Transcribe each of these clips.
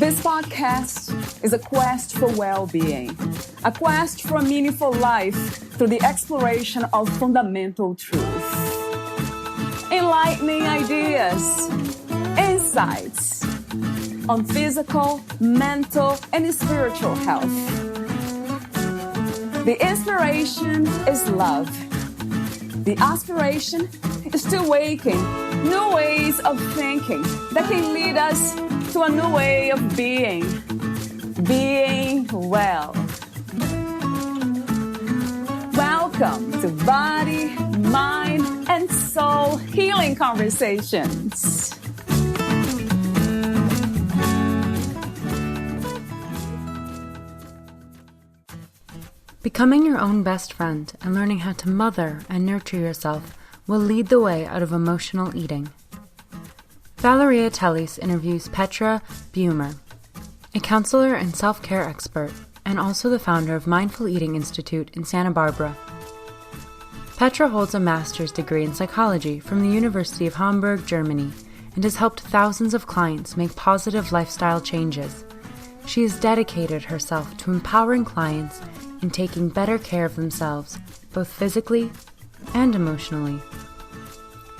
This podcast is a quest for well-being, a quest for a meaningful life through the exploration of fundamental truth. Enlightening ideas, insights on physical, mental, and spiritual health. The inspiration is love. The aspiration is to awaken new ways of thinking that can lead us to a new way of being well. Welcome to Body, Mind, and Soul Healing Conversations. Becoming your own best friend and learning how to mother and nurture yourself will lead the way out of emotional eating. Valeria Teles interviews Petra Beumer, a counselor and self-care expert, and also the founder of Mindful Eating Institute in Santa Barbara. Petra holds a master's degree in psychology from the University of Hamburg, Germany, and has helped thousands of clients make positive lifestyle changes. She has dedicated herself to empowering clients in taking better care of themselves, both physically and emotionally.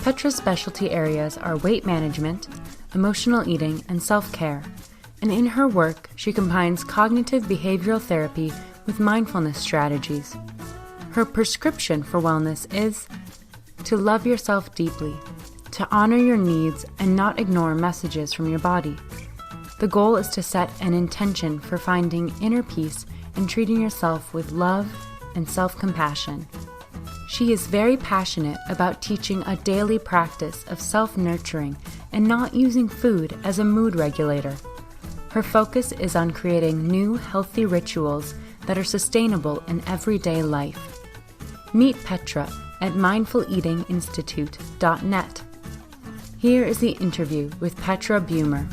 Petra's specialty areas are weight management, emotional eating, and self-care, and in her work, she combines cognitive behavioral therapy with mindfulness strategies. Her prescription for wellness is to love yourself deeply, to honor your needs and not ignore messages from your body. The goal is to set an intention for finding inner peace and treating yourself with love and self-compassion. She is very passionate about teaching a daily practice of self-nurturing and not using food as a mood regulator. Her focus is on creating new, healthy rituals that are sustainable in everyday life. Meet Petra at mindfuleatinginstitute.net. Here is the interview with Petra Beumer.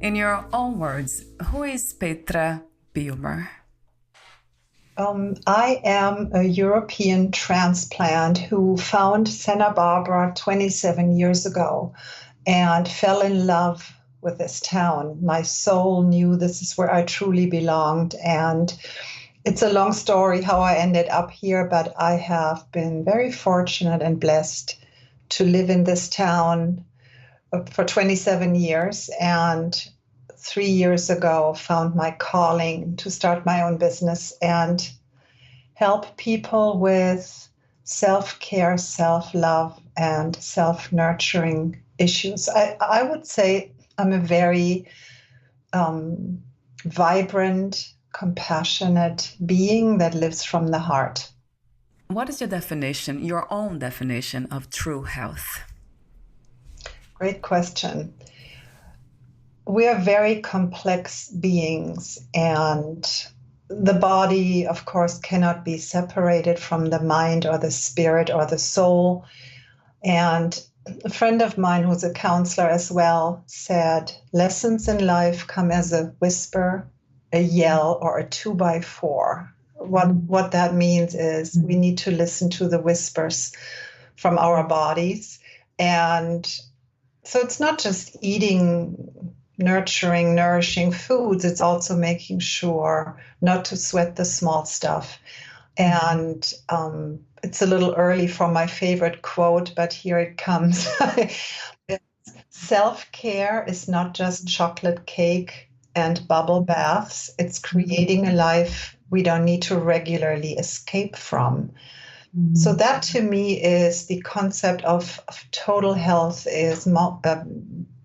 In your own words, who is Petra Beumer? I am a European transplant who found Santa Barbara 27 years ago and fell in love with this town. My soul knew this is where I truly belonged, and it's a long story how I ended up here, but I have been very fortunate and blessed to live in this town for 27 years, and 3 years ago found my calling to start my own business and help people with self-care, self-love, and self-nurturing issues. I would say I'm a very vibrant, compassionate being that lives from the heart. What is your definition, your own definition of true health? Great question. We are very complex beings, and the body, of course, cannot be separated from the mind or the spirit or the soul. And a friend of mine who's a counselor as well said, lessons in life come as a whisper, a yell, or a 2x4. What that means is we need to listen to the whispers from our bodies. And so it's not just eating nurturing, nourishing foods, it's also making sure not to sweat the small stuff. And it's a little early for my favorite quote, but here it comes. Self-care is not just chocolate cake and bubble baths. It's creating a life we don't need to regularly escape from. So that to me is the concept of total health is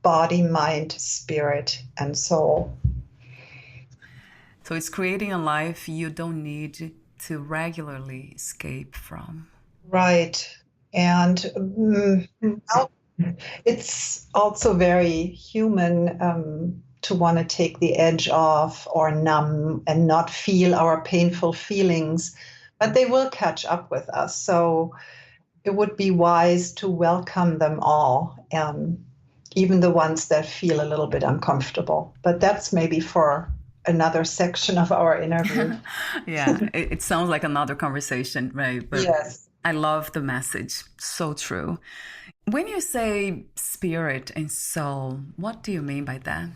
body, mind, spirit, and soul. So it's creating a life you don't need to regularly escape from. Right. And it's also very human to want to take the edge off or numb and not feel our painful feelings, but they will catch up with us. So it would be wise to welcome them all. even the ones that feel a little bit uncomfortable. But that's maybe for another section of our interview. Yeah, it sounds like another conversation, right? But yes. I love the message. So true. When you say spirit and soul, what do you mean by that?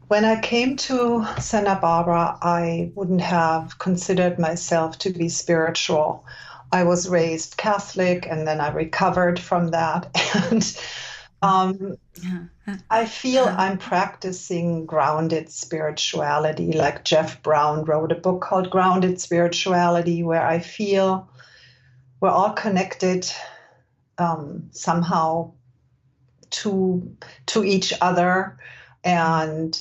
When I came to Santa Barbara, I wouldn't have considered myself to be spiritual. I was raised Catholic, and then I recovered from that. And I feel I'm practicing grounded spirituality. Like Jeff Brown wrote a book called Grounded Spirituality, where I feel we're all connected somehow to each other. And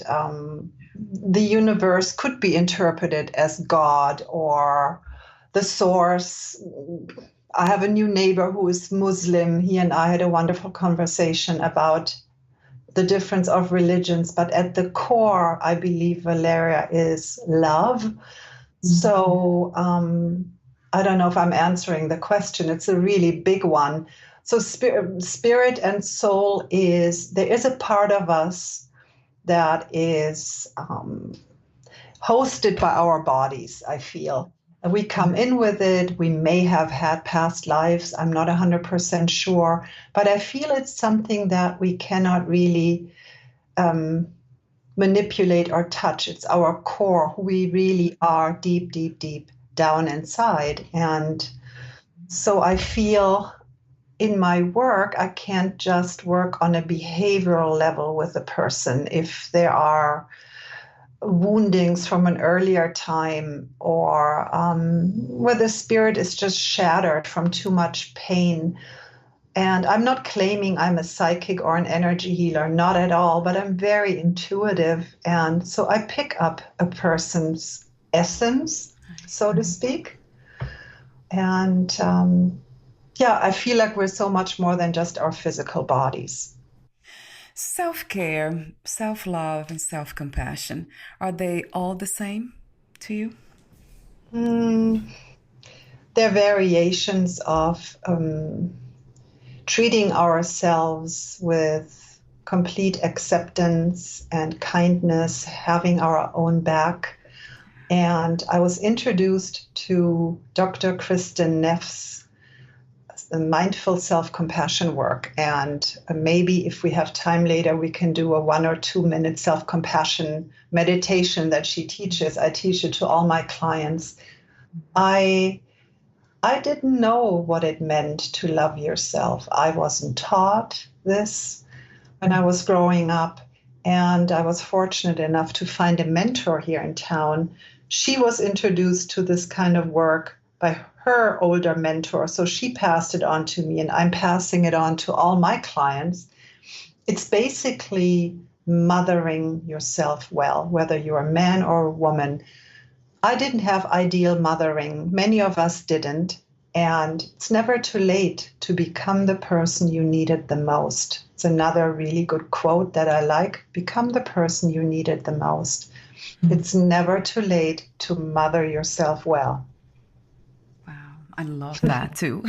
the universe could be interpreted as God or the source. I have a new neighbor who is Muslim. He and I had a wonderful conversation about the difference of religions. But at the core, I believe, Valeria, is love. Mm-hmm. So I don't know if I'm answering the question. It's a really big one. So spirit and soul there is a part of us that is hosted by our bodies, I feel. And we come in with it. We may have had past lives. I'm not 100% sure. But I feel it's something that we cannot really manipulate or touch. It's our core, who we really are deep, deep, deep down inside. And so I feel in my work, I can't just work on a behavioral level with a person. If there are woundings from an earlier time or where the spirit is just shattered from too much pain. And I'm not claiming I'm a psychic or an energy healer, not at all, but I'm very intuitive. And so I pick up a person's essence, so to speak. And I feel like we're so much more than just our physical bodies. Self-care, self-love, and self-compassion, are they all the same to you? They're variations of treating ourselves with complete acceptance and kindness, having our own back. And I was introduced to Dr. Kristen Neff's mindful self-compassion work. And maybe if we have time later, we can do a 1 or 2 minute self-compassion meditation that she teaches. I teach it to all my clients. I didn't know what it meant to love yourself. I wasn't taught this when I was growing up. And I was fortunate enough to find a mentor here in town. She was introduced to this kind of work by her older mentor. So she passed it on to me, and I'm passing it on to all my clients. It's basically mothering yourself well, whether you're a man or a woman. I didn't have ideal mothering. Many of us didn't. And it's never too late to become the person you needed the most. It's another really good quote that I like. Become the person you needed the most. Mm-hmm. It's never too late to mother yourself well. I love that too.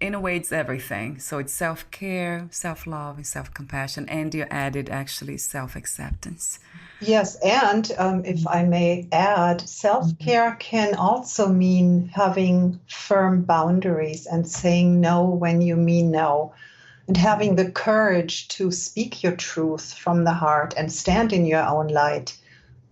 In a way, it's everything. So it's self-care, self-love, and self-compassion. And you added actually self-acceptance. Yes. And if I may add, self-care can also mean having firm boundaries and saying no when you mean no, and having the courage to speak your truth from the heart and stand in your own light.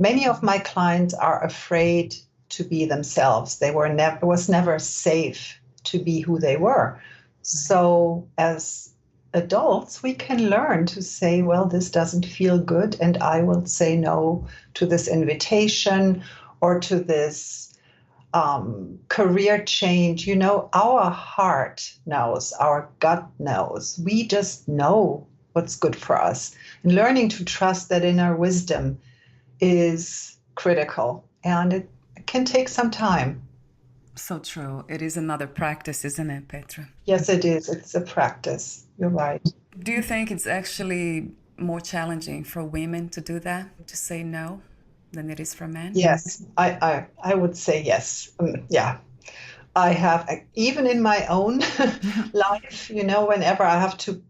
Many of my clients are afraid to be themselves. It was never safe to be who they were. So as adults, we can learn to say, well, this doesn't feel good, and I will say no to this invitation or to this career change. You know, our heart knows, our gut knows. We just know what's good for us. And learning to trust that inner wisdom is critical, and it can take some time. So true. It is another practice, isn't it, Petra? Yes, it is. It's a practice. You're right. Do you think it's actually more challenging for women to do that, to say no, than it is for men? Yes, I would say yes. Yeah. I have, even in my own life, you know, whenever I have to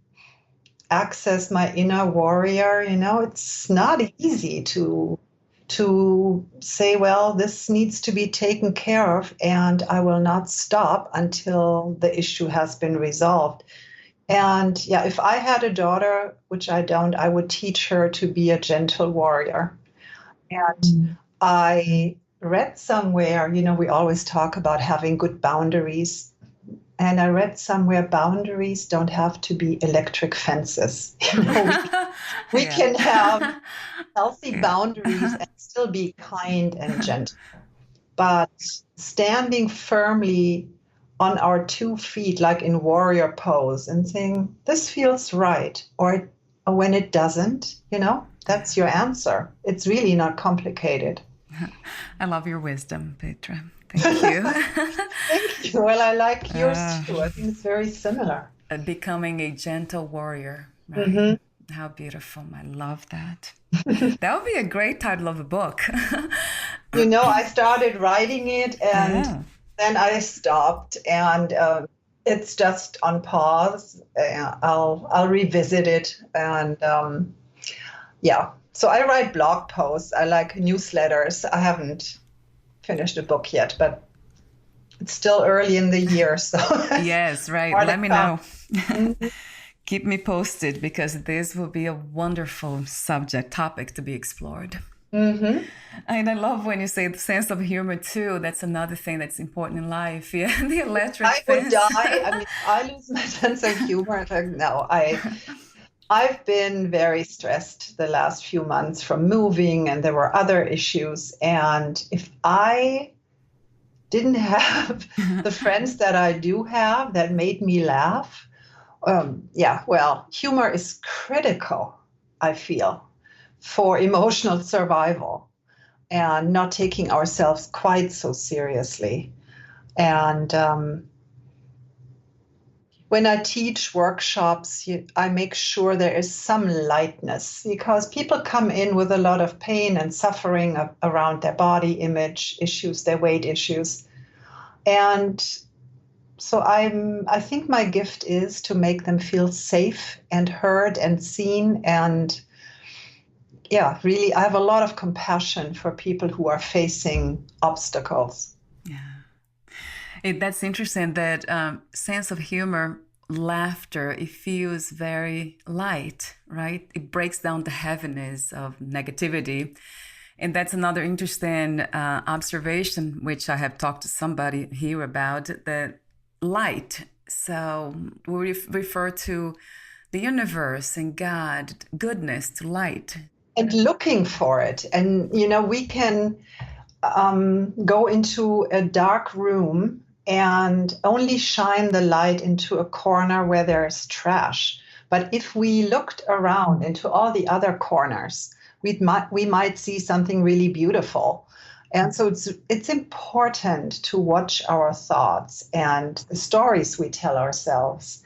access my inner warrior. It's not easy to say, well, this needs to be taken care of, and I will not stop until the issue has been resolved. And yeah, if I had a daughter, which I don't, I would teach her to be a gentle warrior. And I read somewhere, we always talk about having good boundaries. And I read somewhere boundaries don't have to be electric fences. We can have healthy boundaries and still be kind and gentle. But standing firmly on our 2 feet, like in warrior pose, and saying, this feels right, or when it doesn't, that's your answer. It's really not complicated. I love your wisdom, Petra. Thank you. Thank you. Well, I like yours too. I think it's very similar. Becoming a gentle warrior. Right? Mm-hmm. How beautiful. I love that. That would be a great title of a book. I started writing it and then I stopped, and it's just on pause. I'll revisit it. And so I write blog posts. I like newsletters. I haven't finished a book yet, but it's still early in the year. So yes, right. Let me know. Keep me posted, because this will be a wonderful topic to be explored. Mm-hmm. And I love when you say the sense of humor too. That's another thing that's important in life. Yeah, the electric fence. I would die. I mean, I lose my sense of humor. In fact, no, I've been very stressed the last few months from moving, and there were other issues. And if I didn't have the friends that I do have that made me laugh, humor is critical, I feel, for emotional survival and not taking ourselves quite so seriously. And when I teach workshops, I make sure there is some lightness, because people come in with a lot of pain and suffering around their body image issues, their weight issues. And so I think my gift is to make them feel safe and heard and seen. And really, I have a lot of compassion for people who are facing obstacles. Yeah. That's interesting, that sense of humor, laughter, it feels very light, right? It breaks down the heaviness of negativity. And that's another interesting observation, which I have talked to somebody here about, the light. So we refer to the universe and God, goodness, to light. And looking for it. And, we can go into a dark room and only shine the light into a corner where there's trash. But if we looked around into all the other corners, we might see something really beautiful. And so it's important to watch our thoughts and the stories we tell ourselves.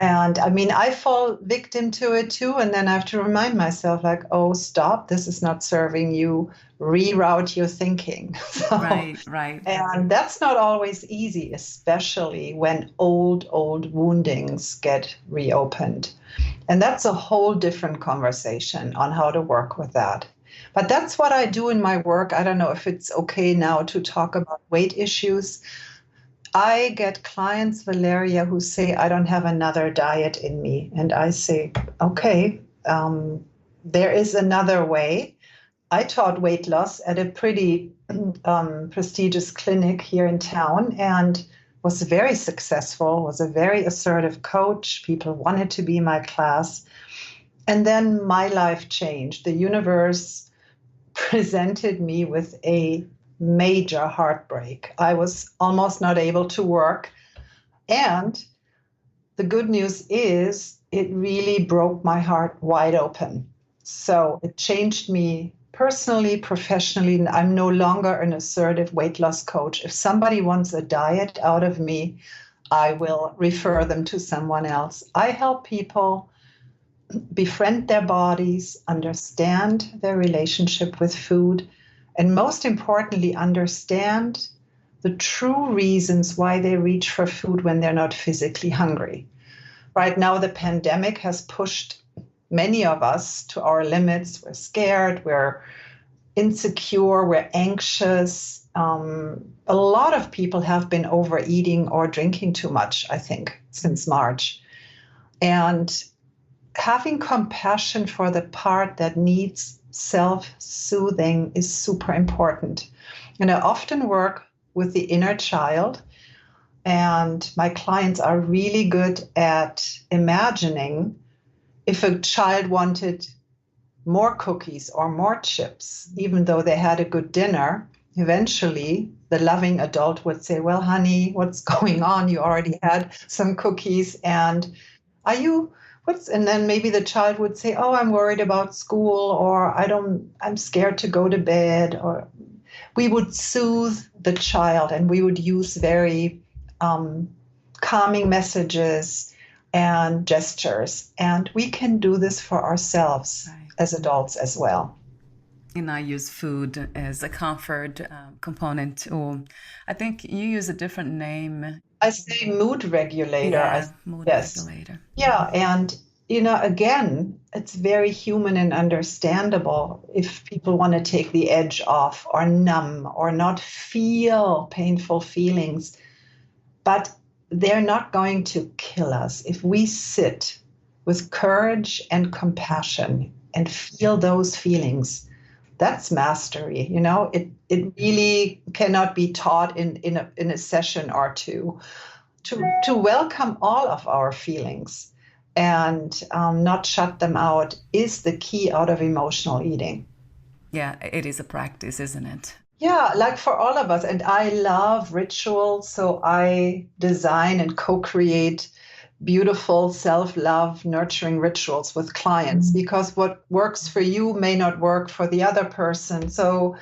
And I mean, I fall victim to it too. And then I have to remind myself, like, oh, stop, this is not serving you. Reroute your thinking. Right. And that's not always easy, especially when old woundings get reopened. And that's a whole different conversation on how to work with that. But that's what I do in my work. I don't know if it's okay now to talk about weight issues. I get clients, Valeria, who say, I don't have another diet in me. And I say, okay, there is another way. I taught weight loss at a pretty prestigious clinic here in town and was very successful, was a very assertive coach. People wanted to be in my class. And then my life changed. The universe presented me with a major heartbreak. I was almost not able to work. And the good news is it really broke my heart wide open. So it changed me personally, professionally, and I'm no longer an assertive weight loss coach. If somebody wants a diet out of me, I will refer them to someone else. I help people befriend their bodies, understand their relationship with food, and most importantly, understand the true reasons why they reach for food when they're not physically hungry. right now the pandemic has pushed many of us to our limits. We're scared, we're insecure, we're anxious. A lot of people have been overeating or drinking too much, I think, since March. And having compassion for the part that needs self-soothing is super important. And I often work with the inner child, and my clients are really good at imagining if a child wanted more cookies or more chips, even though they had a good dinner, eventually the loving adult would say, well, honey, what's going on? You already had some cookies, and and then maybe the child would say, oh, I'm worried about school, or I'm scared to go to bed. Or we would soothe the child, and we would use very calming messages and gestures. And we can do this for ourselves as adults as well. And I use food as a comfort component. Or I think you use a different name. I say mood regulator. Yeah, mood regulator. Yeah, and again, it's very human and understandable if people want to take the edge off or numb or not feel painful feelings. But they're not going to kill us if we sit with courage and compassion and feel those feelings. That's mastery. It really cannot be taught in a session or two. To welcome all of our feelings and not shut them out is the key out of emotional eating. Yeah, it is a practice, isn't it? Yeah, like for all of us. And I love rituals, so I design and co-create beautiful self-love, nurturing rituals with clients, because what works for you may not work for the other person. So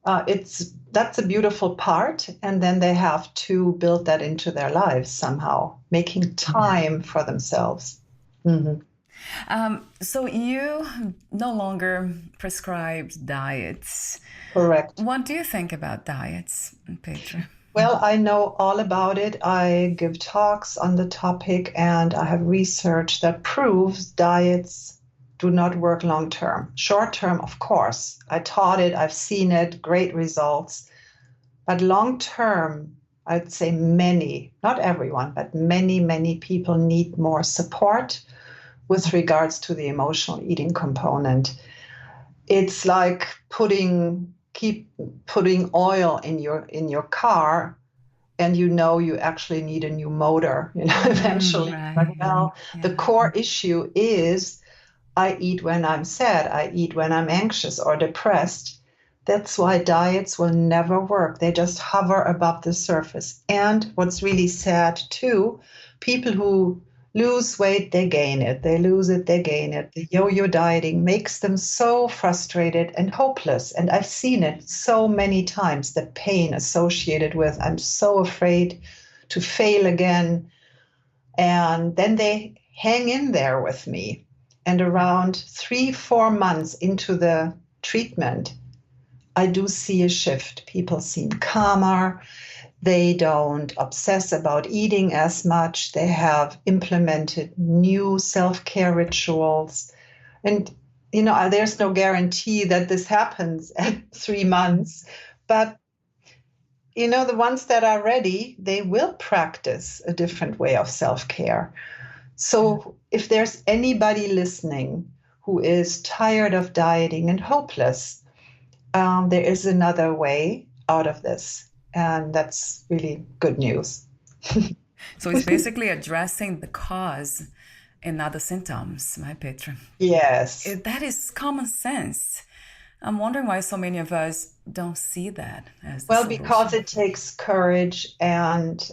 that's a beautiful part. And then they have to build that into their lives somehow, making time for themselves. Mm-hmm. So you no longer prescribe diets. Correct. What do you think about diets, Petra? Well, I know all about it. I give talks on the topic, and I have research that proves diets do not work long term. Short term, of course. I taught it, I've seen it, great results. But long term, I'd say many, not everyone, but many, many people need more support with regards to the emotional eating component. It's like keep putting oil in your car, and you actually need a new motor, eventually. Right. But the core issue is I eat when I'm sad, I eat when I'm anxious or depressed. That's why diets will never work. They just hover above the surface. And what's really sad too, people who lose weight, they gain it. They lose it, they gain it. The yo-yo dieting makes them so frustrated and hopeless. And I've seen it so many times, the pain associated with, I'm so afraid to fail again. And then they hang in there with me. And around 3-4 months into the treatment, I do see a shift. People seem calmer. They don't obsess about eating as much. They have implemented new self-care rituals. And, there's no guarantee that this happens at 3 months. But, the ones that are ready, they will practice a different way of self-care. So if there's anybody listening who is tired of dieting and hopeless, there is another way out of this. And that's really good news. So it's basically addressing the cause and not the symptoms, right, Petra? Yes. That is common sense. I'm wondering why so many of us don't see that as the solution. Because it takes courage, and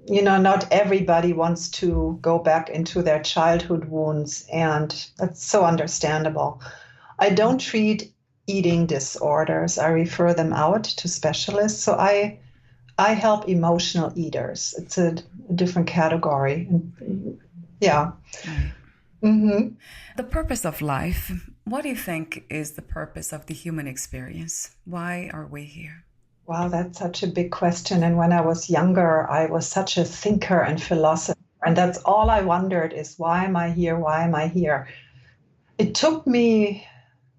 not everybody wants to go back into their childhood wounds, and that's so understandable. I don't treat eating disorders. I refer them out to specialists. So I help emotional eaters. It's a different category. Yeah. Right. Mm-hmm. The purpose of life. What do you think is the purpose of the human experience? Why are we here? Wow, that's such a big question. And when I was younger, I was such a thinker and philosopher. And that's all I wondered is, why am I here? Why am I here? It took me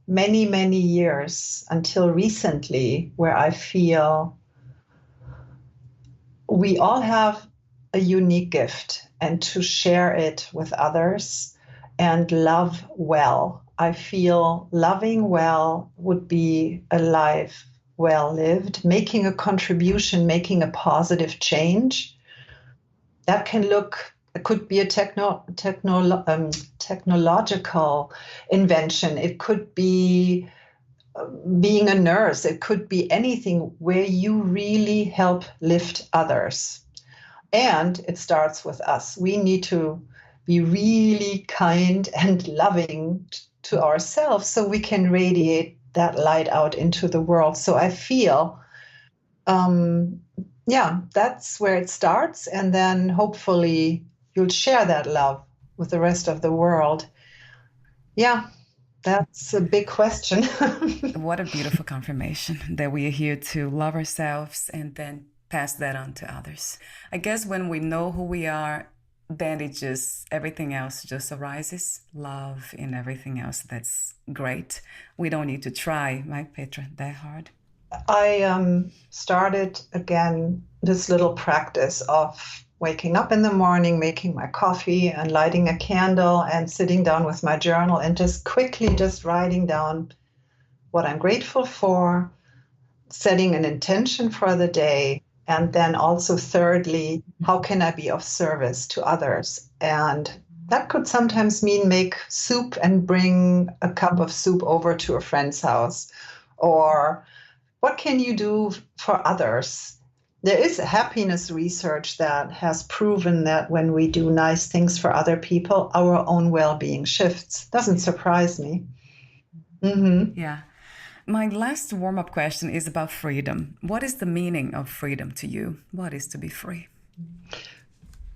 many, many years until recently where I feel we all have a unique gift, and to share it with others and love well. I feel loving well would be a life well lived, making a contribution, making a positive change. That can look, it could be a technological invention. It could be being a nurse. It could be anything where you really help lift others. And it starts with us. We need to be really kind and loving to ourselves so we can radiate that light out into the world. So I feel, that's where it starts. And then hopefully you'll share that love with the rest of the world. Yeah, that's a big question. What a beautiful confirmation that we are here to love ourselves and then pass that on to others. I guess when we know who we are, then everything else just arises. Love and everything else. That's great. We don't need to try, right, Petra, that hard. I started again this little practice of waking up in the morning, making my coffee and lighting a candle and sitting down with my journal and just quickly writing down what I'm grateful for, setting an intention for the day, and then also thirdly, how can I be of service to others? And that could sometimes mean make soup and bring a cup of soup over to a friend's house. Or what can you do for others? There is happiness research that has proven that when we do nice things for other people, our own well-being shifts. Doesn't surprise me. Mm-hmm. Yeah. My last warm-up question is about freedom. What is the meaning of freedom to you? What is to be free?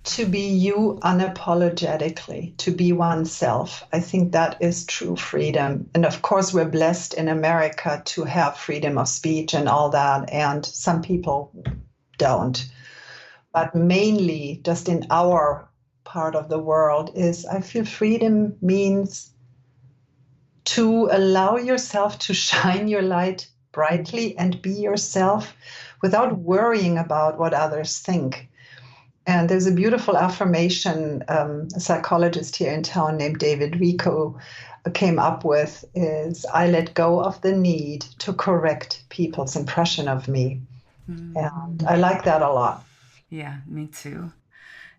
To be you unapologetically, to be oneself. I think that is true freedom. And of course, we're blessed in America to have freedom of speech and all that. And some people don't. But mainly just in our part of the world I feel freedom means to allow yourself to shine your light brightly and be yourself without worrying about what others think. And there's a beautiful affirmation a psychologist here in town named David Rico came up with is, I let go of the need to correct people's impression of me. And I like that a lot. Yeah, me too.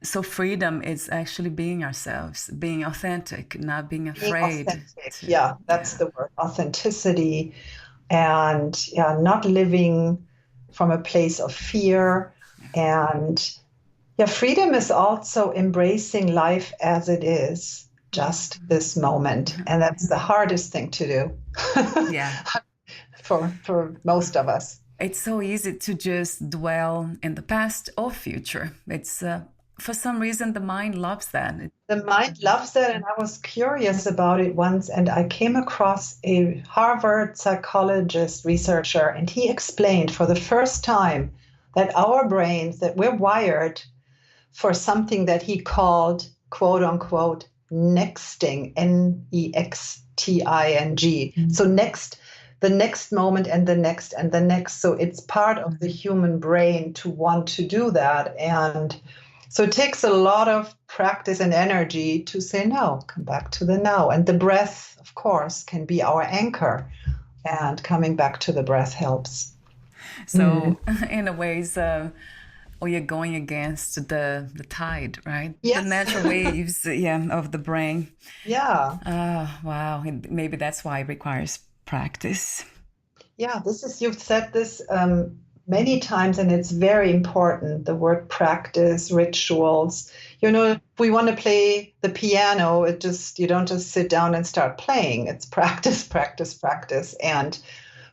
So freedom is actually being ourselves, being authentic, not being afraid. That's the word, authenticity. And not living from a place of fear. And freedom is also embracing life as it is, just this moment. And that's the hardest thing to do. For most of us. It's so easy to just dwell in the past or future. It's for some reason, the mind loves that. The mind loves that, and I was curious about it once, and I came across a Harvard psychologist researcher, and he explained for the first time that our brains, that we're wired for something that he called, quote unquote, nexting, Nexting. Mm-hmm. So the next moment and the next and the next. So it's part of the human brain to want to do that. And so it takes a lot of practice and energy to say no, come back to the now. And the breath, of course, can be our anchor. And coming back to the breath helps. So in a ways, you're going against the tide, right? Yes. The natural waves of the brain. Yeah. Wow. Maybe that's why it requires practice. Yeah, you've said this many times, and it's very important, the word practice, rituals. If we want to play the piano, you don't just sit down and start playing. It's practice, practice, practice. And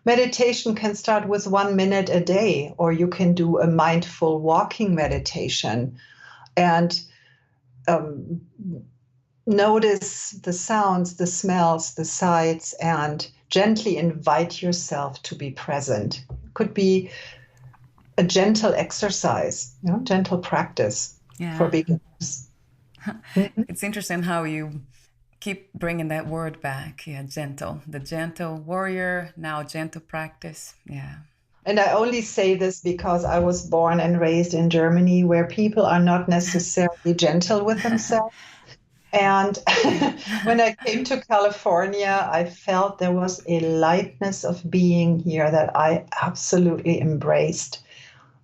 meditation can start with 1 minute a day, or you can do a mindful walking meditation and notice the sounds, the smells, the sights, and gently invite yourself to be present. It could be a gentle exercise, gentle practice for beginners. It's interesting how you keep bringing that word back. Yeah, gentle. The gentle warrior, now gentle practice. Yeah. And I only say this because I was born and raised in Germany, where people are not necessarily gentle with themselves. And when I came to California, I felt there was a lightness of being here that I absolutely embraced.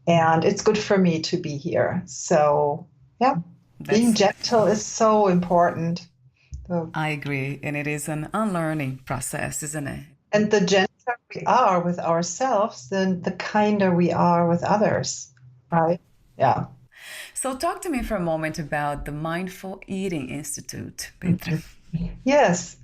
And it's good for me to be here. So, yeah, being gentle is so important. So, I agree. And it is an unlearning process, isn't it? and the gentler we are with ourselves, then the kinder we are with others, right? Yeah. So talk to me for a moment about the Mindful Eating Institute, Petra. Yes.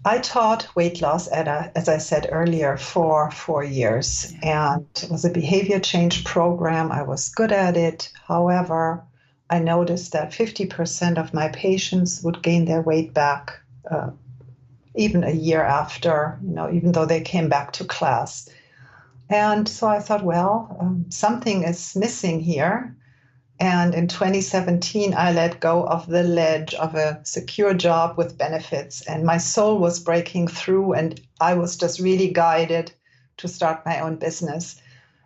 I taught weight loss as I said earlier, for 4 years. And it was a behavior change program. I was good at it. However, I noticed that 50% of my patients would gain their weight back even a year after, even though they came back to class. And so I thought, well, something is missing here. And in 2017, I let go of the ledge of a secure job with benefits, and my soul was breaking through, and I was just really guided to start my own business.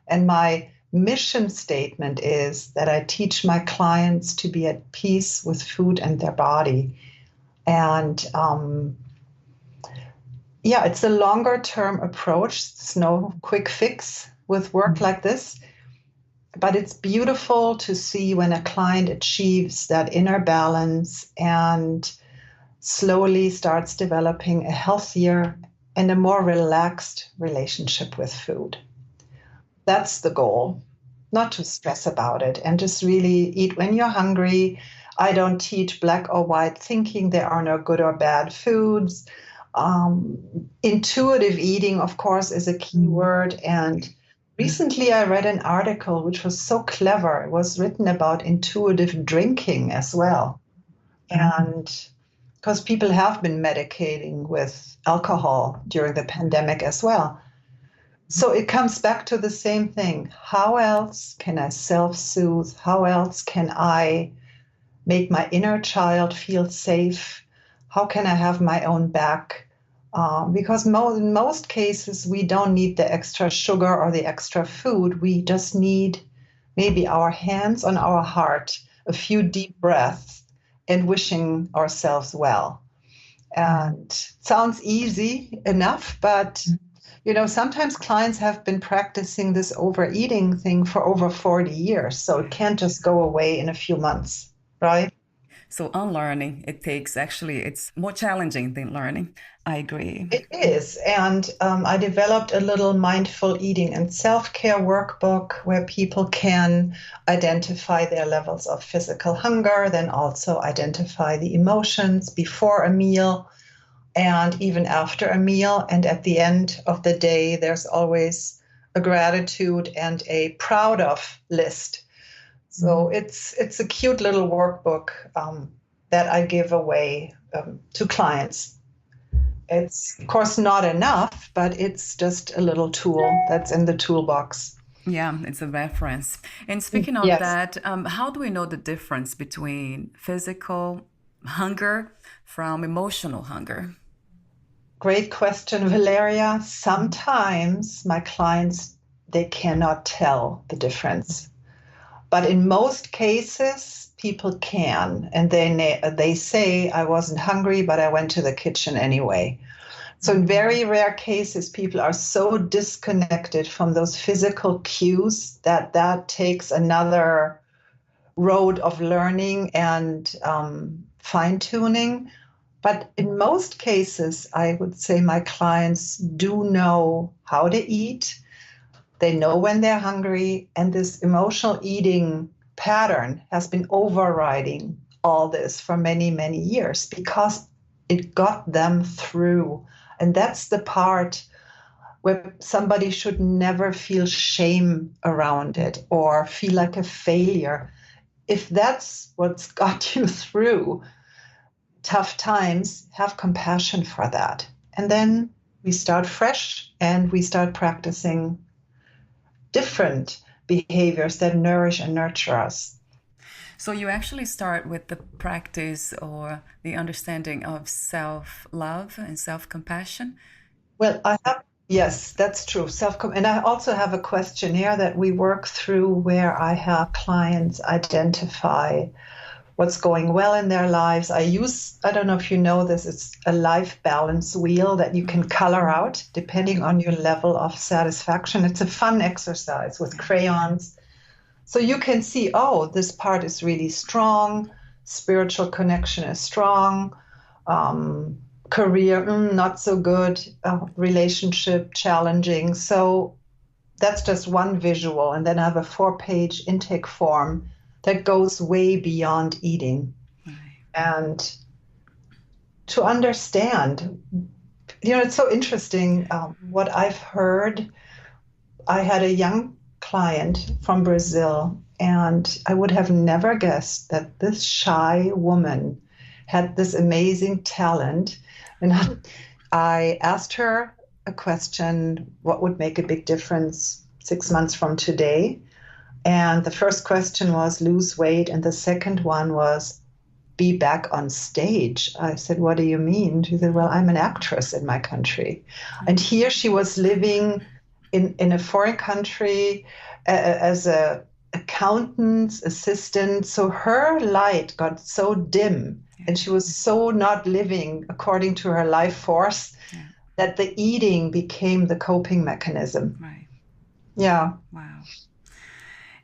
And my mission statement is that I teach my clients to be at peace with food and their body. And it's a longer term approach. There's no quick fix with work like this. But it's beautiful to see when a client achieves that inner balance and slowly starts developing a healthier and a more relaxed relationship with food. That's the goal, not to stress about it and just really eat when you're hungry. I don't teach black or white thinking. There are no good or bad foods. Intuitive eating, of course, is a key word. And recently, I read an article which was so clever. It was written about intuitive drinking as well. And because people have been medicating with alcohol during the pandemic as well. So it comes back to the same thing. How else can I self-soothe? How else can I make my inner child feel safe? How can I have my own back? Because in most cases, we don't need the extra sugar or the extra food. We just need maybe our hands on our heart, a few deep breaths, and wishing ourselves well. And it sounds easy enough, but sometimes clients have been practicing this overeating thing for over 40 years. So it can't just go away in a few months, right? So unlearning, it's more challenging than learning. I agree. It is. And I developed a little mindful eating and self-care workbook where people can identify their levels of physical hunger, then also identify the emotions before a meal and even after a meal. And at the end of the day, there's always a gratitude and a proud of list. So it's a cute little workbook that I give away to clients. It's, of course, not enough, but it's just a little tool that's in the toolbox. Yeah, it's a reference. And speaking of that, how do we know the difference between physical hunger from emotional hunger? Great question, Valeria. Sometimes my clients, they cannot tell the difference. But in most cases, people can. And they say, I wasn't hungry, but I went to the kitchen anyway. So in very rare cases, people are so disconnected from those physical cues that takes another road of learning and fine-tuning. But in most cases, I would say my clients do know how to eat. They know when they're hungry, and this emotional eating pattern has been overriding all this for many, many years because it got them through. And that's the part where somebody should never feel shame around it or feel like a failure. If that's what's got you through tough times, have compassion for that. And then we start fresh and we start practicing different behaviors that nourish and nurture us. So you actually start with the practice or the understanding of self-love and self-compassion. Well, yes, that's true. And I also have a questionnaire that we work through where I have clients identify what's going well in their lives. I don't know if you know this, it's a life balance wheel that you can color out depending on your level of satisfaction. It's a fun exercise with crayons. So you can see, oh, this part is really strong, spiritual connection is strong, career, not so good, relationship, challenging. So that's just one visual. And then I have a 4-page intake form that goes way beyond eating. Right. And to understand, it's so interesting what I've heard. I had a young client from Brazil, and I would have never guessed that this shy woman had this amazing talent. And I asked her a question, what would make a big difference 6 months from today? And the first question was lose weight, and the second one was be back on stage. I said, what do you mean? She said, well, I'm an actress in my country. And here she was living in a foreign country as a accountant's assistant. So her light got so dim and she was so not living according to her life force that the eating became the coping mechanism. Right. Yeah. Wow.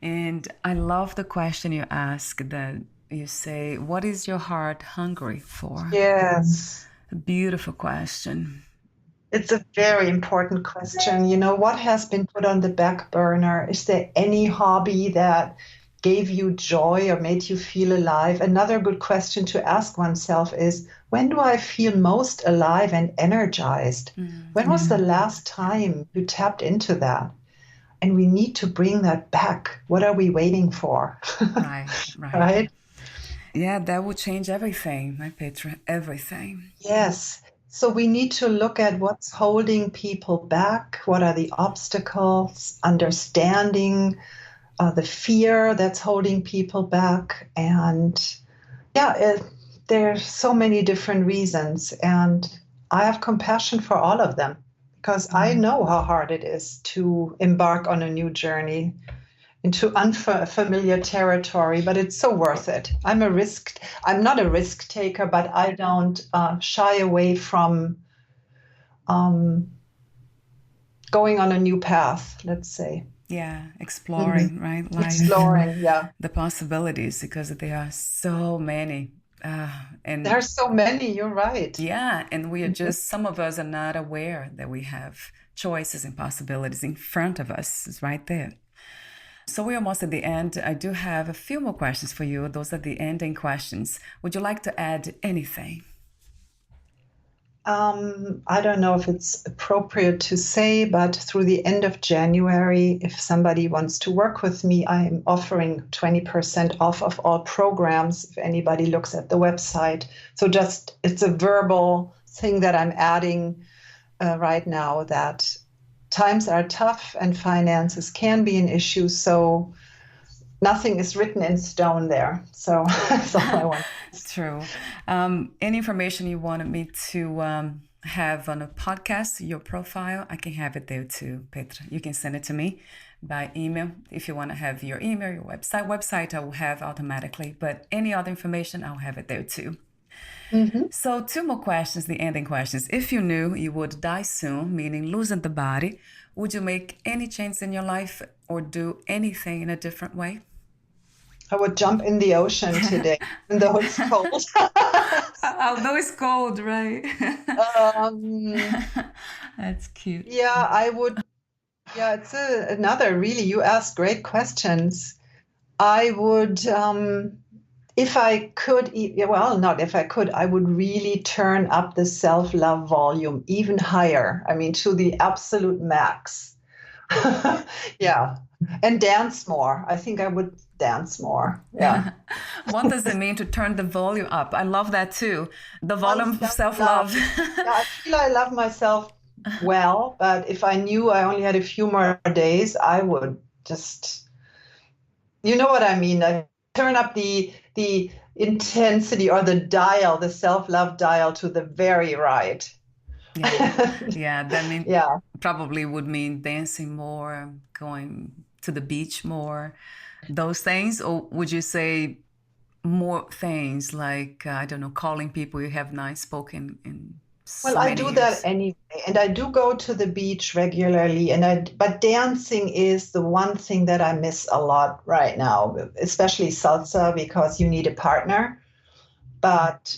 And I love the question you ask, that you say, what is your heart hungry for? Yes. A beautiful question. It's a very important question. What has been put on the back burner? Is there any hobby that gave you joy or made you feel alive? Another good question to ask oneself is, when do I feel most alive and energized? When was the last time you tapped into that? And we need to bring that back. What are we waiting for? Right. Right? Yeah, that would change everything, right, Petra? Everything. Yes. So we need to look at what's holding people back. What are the obstacles? Understanding the fear that's holding people back. And there's so many different reasons. And I have compassion for all of them because I know how hard it is to embark on a new journey into unfamiliar territory, but it's so worth it. I'm not a risk taker, but I don't shy away from going on a new path, let's say. Yeah, exploring, right? Life. Exploring, yeah. The possibilities, because there are so many. And there are so many, you're right. Yeah, and we are just, some of us are not aware that we have choices and possibilities in front of us. It's right there. So we're almost at the end. I do have a few more questions for you. Those are the ending questions. Would you like to add anything? I don't know if it's appropriate to say, but through the end of January, if somebody wants to work with me, I'm offering 20% off of all programs if anybody looks at the website. So it's a verbal thing that I'm adding right now, that times are tough and finances can be an issue. So nothing is written in stone there. So that's all I want. True. Any information you wanted me to have on a podcast, your profile, I can have it there too, Petra. You can send it to me by email. If you want to have your email, your website I will have automatically. But any other information, I'll have it there too. Mm-hmm. So 2 more questions, the ending questions. If you knew you would die soon, meaning losing the body, would you make any change in your life or do anything in a different way? I would jump in the ocean today, even though it's cold. Although it's cold, right? That's cute. Yeah, I would. Yeah, it's another really, you asked great questions. I would, if I could, not if I could, I would really turn up the self-love volume even higher. I mean, to the absolute max. Yeah. And dance more. I think I would dance more. Yeah. What does it mean to turn the volume up? I love that too. The volume of self-love. Yeah, I feel I love myself well, but if I knew I only had a few more days, I would just, you know what I mean? I turn up the intensity or the dial, the self-love dial to the very right. Yeah, that means probably would mean dancing more, going to the beach more, those things. Or would you say more things like, I don't know, calling people you have not spoken in so I many do years? that anyway, and I do go to the beach regularly, but dancing is the one thing that I miss a lot right now, especially salsa, because you need a partner. But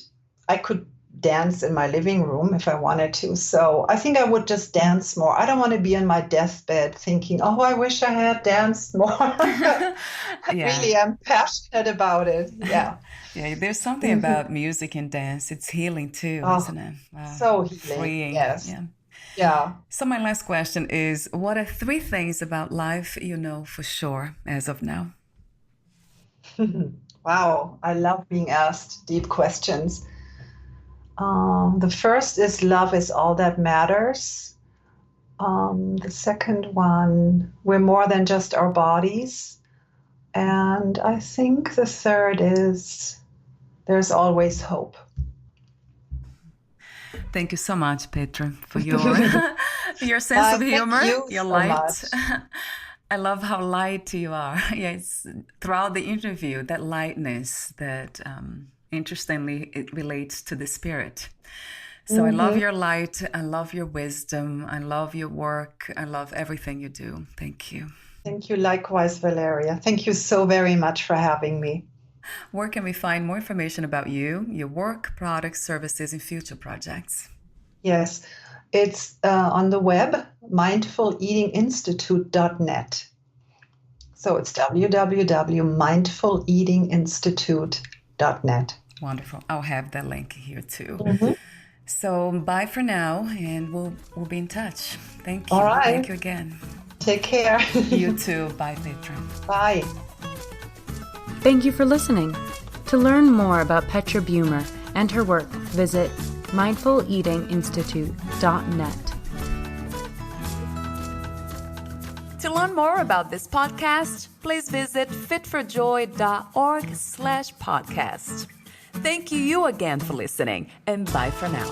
I could dance in my living room if I wanted to. So I think I would just dance more. I don't want to be on my deathbed thinking, oh, I wish I had danced more. Really, I'm passionate about it. Yeah. Yeah, there's something about music and dance. It's healing too, isn't it? So healing. Freeing. Yes. Yeah. So my last question is, what are 3 things about life you know for sure as of now? Wow, I love being asked deep questions. The first is love is all that matters. The second one, we're more than just our bodies. And I think the third is there's always hope. Thank you so much, Petra, for your sense of humor, your light. I love how light you are. Yes, throughout the interview, that lightness that, interestingly, it relates to the spirit. So I love your light. I love your wisdom. I love your work. I love everything you do. Thank you. Thank you likewise, Valeria. Thank you so very much for having me. Where can we find more information about you, your work, products, services, and future projects? Yes, it's on the web, mindfuleatinginstitute.net. So it's www.mindfuleatinginstitute.net. Wonderful. I'll have that link here too. So bye for now, and we'll be in touch. Thank you. All right. Thank you again. Take care. You too. Bye, Petra. Bye. Thank you for listening. To learn more about Petra Beumer and her work, visit mindfuleatinginstitute.net. To learn more about this podcast, please visit fitforjoy.org/podcast. Thank you again for listening, and bye for now.